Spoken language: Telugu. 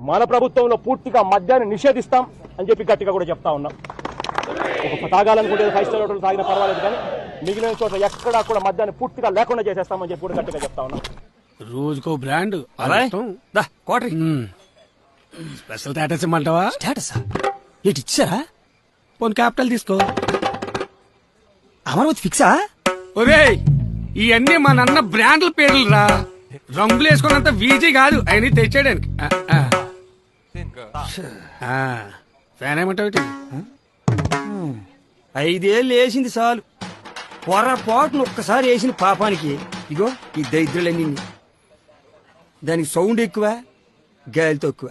మన ప్రభుత్వంలో పూర్తిగా మద్యాన్ని నిషేధిస్తాం అని చెప్పి గట్టిగా కూడా చెప్తా ఉన్నాం. ఒక తాగాలనుకుంటే 5 స్టార్ హోటల్ తాగినా పర్వాలేదు, కానీ మిగిలిన చోట్ల ఎక్కడా కూడా మద్యాన్ని పూర్తిగా లేకుండా చేసేస్తామని చెప్పి కూడా గట్టిగా చెప్తా ఉన్నాం. రోజుకో బ్రాండ్ స్పెషల్ స్టేటస్ ఇమ్మంటావా? స్టేటస్ ఏంటి ఇచ్చారా? పోనీ క్యాపిటల్ తీసుకో. అమరావతి ఫిక్సా? ఒరేయ్ ఇవన్నీ మా నాన్న బ్రాండ్ల పేర్లు రా, రంగులు వేసుకున్నంత వీజీ కాదు ఆయన తెచ్చాడానికి. ఫ్యాన్ ఏమంటావు? 5 ఏళ్ళు వేసింది చాలు, పొరపాటును ఒక్కసారి వేసిన పాపానికి ఇగో ఈ దరిద్రులన్నీ. దానికి సౌండ్ ఎక్కువ, గాలి తక్కువ.